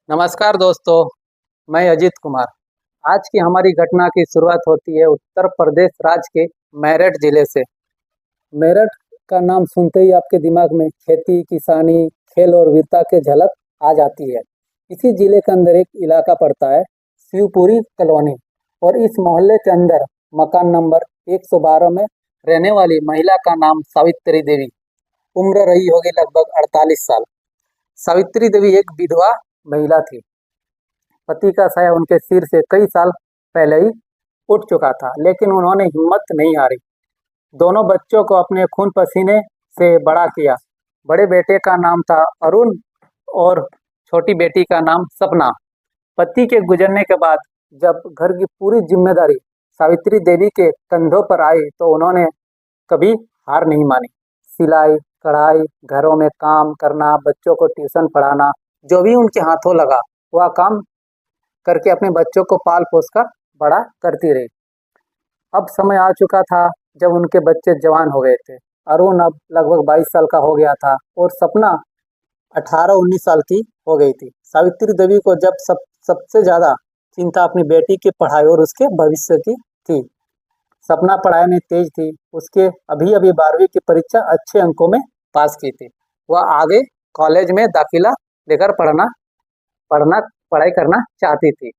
नमस्कार दोस्तों, मैं अजीत कुमार। आज की हमारी घटना की शुरुआत होती है उत्तर प्रदेश राज्य के मेरठ जिले से। मेरठ का नाम सुनते ही आपके दिमाग में खेती, किसानी, खेल और वीरता के झलक आ जाती है। इसी जिले के अंदर एक इलाका पड़ता है, शिवपुरी कॉलोनी। और इस मोहल्ले के अंदर मकान नंबर 112 में रहने वाली महिला का नाम सावित्री देवी। उम्र रही होगी लगभग 48 साल। सावित्री देवी एक विधवा महिला थी। पति का साया उनके सिर से कई साल पहले ही उठ चुका था, लेकिन उन्होंने हिम्मत नहीं हारी। दोनों बच्चों को अपने खून पसीने से बड़ा किया। बड़े बेटे का नाम था अरुण और छोटी बेटी का नाम सपना। पति के गुजरने के बाद जब घर की पूरी जिम्मेदारी सावित्री देवी के कंधों पर आई तो उन्होंने कभी हार नहीं मानी। सिलाई, कढ़ाई, घरों में काम करना, बच्चों को ट्यूशन पढ़ाना, जो भी उनके हाथों लगा वह काम करके अपने बच्चों को पाल पोस कर बड़ा करती रही। अब समय आ चुका था जब उनके बच्चे जवान हो गए थे। अरुण अब लगभग 22 साल का हो गया था और सपना 18-19 साल की हो गई थी। सावित्री देवी को जब सबसे ज्यादा चिंता अपनी बेटी की पढ़ाई और उसके भविष्य की थी। सपना पढ़ाई में तेज थी। उसके अभी अभी 12वीं की परीक्षा अच्छे अंकों में पास की थी। वह आगे कॉलेज में दाखिला लेकर पढ़ना पढ़ना पढ़ाई करना चाहती थी।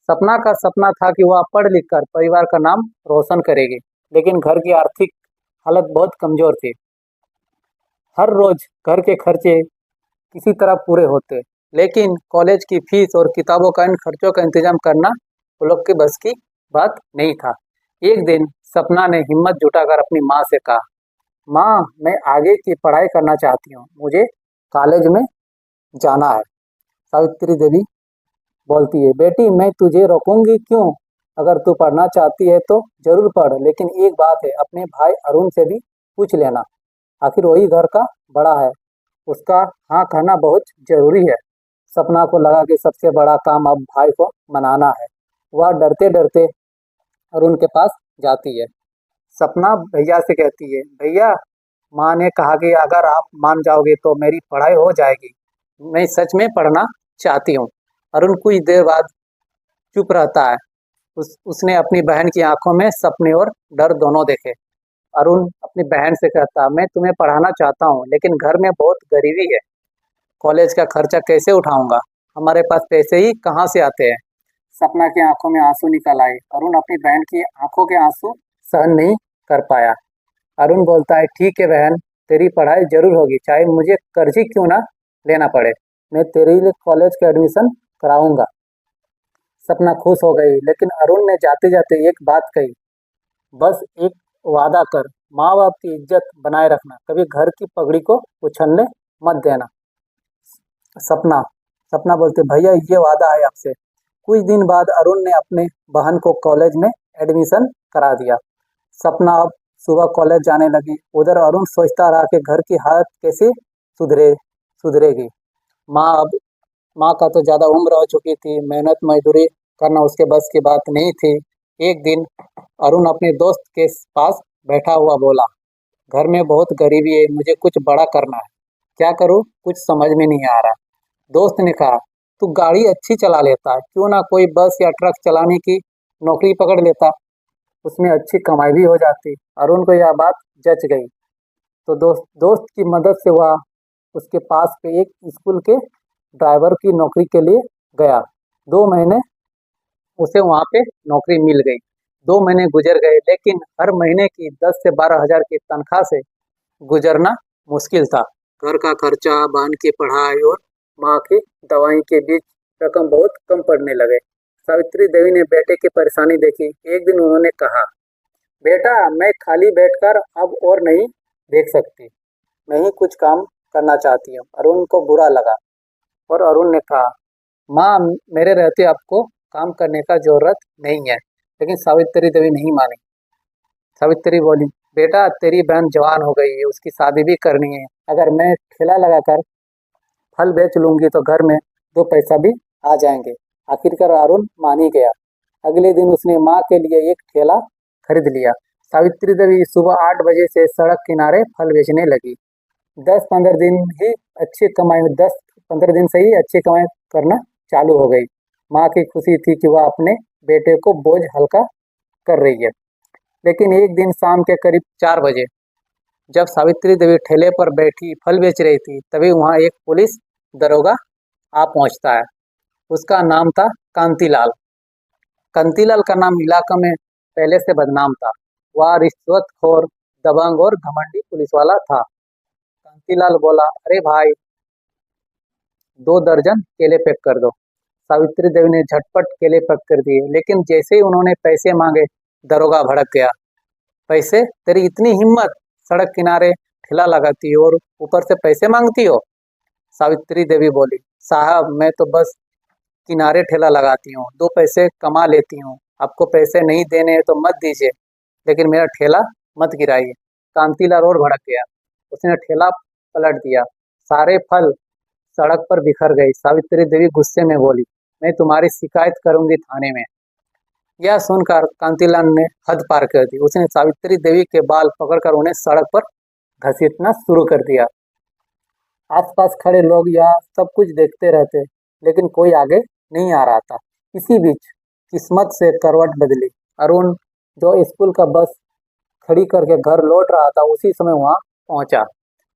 सपना का सपना था कि वह पढ़ लिख कर परिवार का नाम रोशन करेगी, लेकिन घर की आर्थिक हालत बहुत कमजोर थी। हर रोज घर के खर्चे किसी तरह पूरे होते, लेकिन कॉलेज की फीस और किताबों का इन खर्चों का इंतजाम करना वो लोग के बस की बात नहीं था। एक दिन सपना ने हिम्मत जुटाकर अपनी माँ से कहा, माँ, मैं आगे की पढ़ाई करना चाहती हूँ, मुझे कॉलेज में जाना है। सावित्री देवी बोलती है, बेटी मैं तुझे रोकूंगी क्यों? अगर तू पढ़ना चाहती है तो जरूर पढ़, लेकिन एक बात है, अपने भाई अरुण से भी पूछ लेना, आखिर वही घर का बड़ा है, उसका हाँ कहना बहुत जरूरी है। सपना को लगा कि सबसे बड़ा काम अब भाई को मनाना है। वह डरते डरते अरुण के पास जाती है। सपना भैया से कहती है, भैया, माँ ने कहा कि अगर आप मान जाओगे तो मेरी पढ़ाई हो जाएगी। मैं सच में पढ़ना चाहती हूँ। अरुण कुछ देर बाद चुप रहता है। उसने अपनी बहन की आंखों में सपने और डर दोनों देखे। अरुण अपनी बहन से कहता, मैं तुम्हें पढ़ाना चाहता हूँ, लेकिन घर में बहुत गरीबी है। कॉलेज का खर्चा कैसे उठाऊंगा? हमारे पास पैसे ही कहाँ से आते हैं? सपना की आंखों में आंसू निकल आए। अरुण अपनी बहन की आंखों के आंसू सहन नहीं कर पाया। अरुण बोलता है, ठीक है बहन, तेरी पढ़ाई जरूर होगी, चाहे मुझे कर्ज ही क्यों ना लेना पड़े। मैं तेरे लिए कॉलेज का एडमिशन कराऊंगा। सपना खुश हो गई, लेकिन अरुण ने जाते जाते एक बात कही, बस एक वादा कर, माँ बाप की इज्जत बनाए रखना, कभी घर की पगड़ी को उछलने मत देना। सपना सपना बोलते, भैया ये वादा है आपसे। कुछ दिन बाद अरुण ने अपने बहन को कॉलेज में एडमिशन करा दिया। सपना अब सुबह कॉलेज जाने लगी। उधर अरुण सोचता रहा कि घर की हालत कैसे सुधरे सुधरेगी। माँ अब माँ का तो ज्यादा उम्र हो चुकी थी, मेहनत मजदूरी करना उसके बस की बात नहीं थी। एक दिन अरुण अपने दोस्त के पास बैठा हुआ बोला, घर में बहुत गरीबी है, मुझे कुछ बड़ा करना है, क्या करूँ कुछ समझ में नहीं आ रहा। दोस्त ने कहा, तू गाड़ी अच्छी चला लेता है, क्यों ना कोई बस या ट्रक चलाने की नौकरी पकड़ लेता, उसमें अच्छी कमाई भी हो जाती। अरुण को यह बात जच गई, तो दोस्त की मदद से वह उसके पास के एक स्कूल के ड्राइवर की नौकरी के लिए गया। 2 महीने उसे वहां पे नौकरी मिल गई। 2 महीने गुजर गए, लेकिन हर महीने की 10 से 12 हजार की तनख्वाह से गुजरना मुश्किल था। घर का खर्चा, बहन की पढ़ाई और माँ की दवाई के बीच रकम बहुत कम पड़ने लगे। सावित्री देवी ने बेटे की परेशानी देखी। एक दिन उन्होंने कहा, बेटा, मैं खाली बैठकर अब और नहीं देख सकती, मैं ही कुछ काम करना चाहती हूँ। अरुण को बुरा लगा और अरुण ने कहा, माँ, मेरे रहते आपको काम करने का जरूरत नहीं है। लेकिन सावित्री देवी नहीं मानी। सावित्री बोली, बेटा, तेरी बहन जवान हो गई है, उसकी शादी भी करनी है। अगर मैं ठेला लगाकर फल बेच लूंगी तो घर में 2 पैसा भी आ जाएंगे। आखिरकार अरुण मान ही गया। अगले दिन उसने माँ के लिए एक ठेला खरीद लिया। सावित्री देवी सुबह 8 बजे से सड़क किनारे फल बेचने लगी। 10-15 दिन ही अच्छी कमाई, 15 दिन से ही अच्छी कमाई करना चालू हो गई। माँ की खुशी थी कि वह अपने बेटे को बोझ हल्का कर रही है। लेकिन एक दिन शाम के करीब 4 बजे जब सावित्री देवी ठेले पर बैठी फल बेच रही थी, तभी वहाँ एक पुलिस दरोगा आ पहुँचता है। उसका नाम था कांतीलाल। कांतीलाल का नाम इलाका में पहले से बदनाम था। वह रिश्वतखोर, दबंग और घमंडी पुलिस वाला था। कांतीलाल बोला, अरे भाई, 2 दर्जन केले पैक कर दो। सावित्री देवी ने झटपट केले पैक कर दिए, लेकिन जैसे ही उन्होंने पैसे मांगे, दरोगा भड़क गया। पैसे? तेरी इतनी हिम्मत, सड़क किनारे ठेला लगाती हो और ऊपर से पैसे मांगती हो? सावित्री देवी बोली, साहब, मैं तो बस किनारे ठेला लगाती हूँ, 2 पैसे कमा लेती हूँ। आपको पैसे नहीं देने हैं तो मत दीजिए, लेकिन मेरा ठेला मत गिराइए। कांतीलाल और भड़क गया। उसने ठेला पलट दिया। सारे फल सड़क पर बिखर गई। सावित्री देवी गुस्से में बोली, मैं तुम्हारी शिकायत करूंगी थाने में। यह सुनकर कांतीलाल ने हद पार कर दी। उसने सावित्री देवी के बाल पकड़कर उन्हें सड़क पर घसीटना शुरू कर दिया। आसपास खड़े लोग यह सब कुछ देखते रहते, लेकिन कोई आगे नहीं आ रहा था। इसी बीच किस्मत से करवट बदली। अरुण, जो स्कूल का बस खड़ी करके घर लौट रहा था, उसी समय वहां पहुंचा।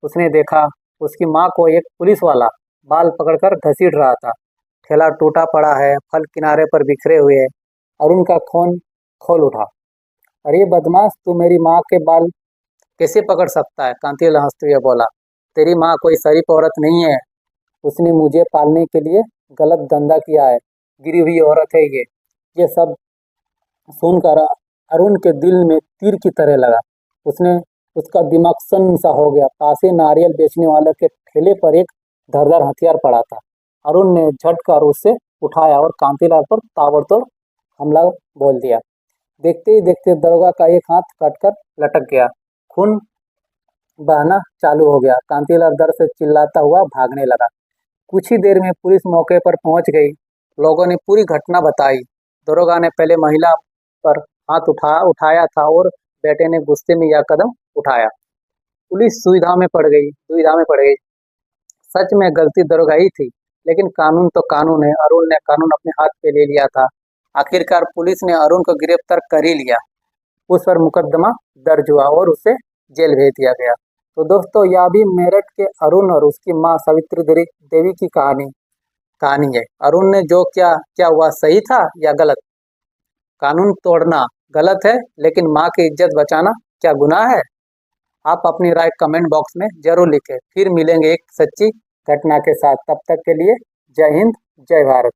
उसने देखा उसकी माँ को एक पुलिस वाला बाल पकड़कर घसीट रहा था। ठेला टूटा पड़ा है, फल किनारे पर बिखरे हुए हैं। अरुण का खून खोल उठा। अरे बदमाश, तू मेरी माँ के बाल कैसे पकड़ सकता है? कांतिलाल हंसते हुए बोला, तेरी माँ कोई शरीफ औरत नहीं है। उसने मुझे पालने के लिए गलत धंधा किया है। गिरी हुई औरत है ये सब सुनकर अरुण के दिल में तीर की तरह लगा। उसने उसका दिमाग सन्न सा हो गया। पास ही नारियल बेचने वाले के ठेले पर एक धारदार हथियार पड़ा था। अरुण ने झटकर उसे उठाया और कांतीलाल पर ताबड़तोड़ हमला बोल दिया। देखते ही देखते दरोगा का एक हाथ कटकर लटक गया। खून बहना चालू हो गया। कांतीलाल दर्द से चिल्लाता हुआ भागने लगा। कुछ ही देर में पुलिस मौके पर पहुंच गई। लोगों ने पूरी घटना बताई। दरोगा ने पहले महिला पर हाथ उठाया था और बेटे ने गुस्से में यह कदम उठाया। पुलिस दुविधा में पड़ गई। सच में गलती दरोगा ही थी, लेकिन कानून तो कानून है। अरुण ने कानून अपने हाथ पे ले लिया था। आखिरकार पुलिस ने अरुण को गिरफ्तार कर ही लिया। उस पर मुकदमा दर्ज हुआ और उसे जेल भेज दिया गया। तो दोस्तों, यह भी मेरठ के अरुण और उसकी माँ सावित्री देवी की कहानी है। अरुण ने जो क्या हुआ, सही था या गलत? कानून तोड़ना गलत है, लेकिन माँ की इज्जत बचाना क्या गुनाह है? आप अपनी राय कमेंट बॉक्स में जरूर लिखें। फिर मिलेंगे एक सच्ची घटना के साथ। तब तक के लिए जय हिंद, जय भारत।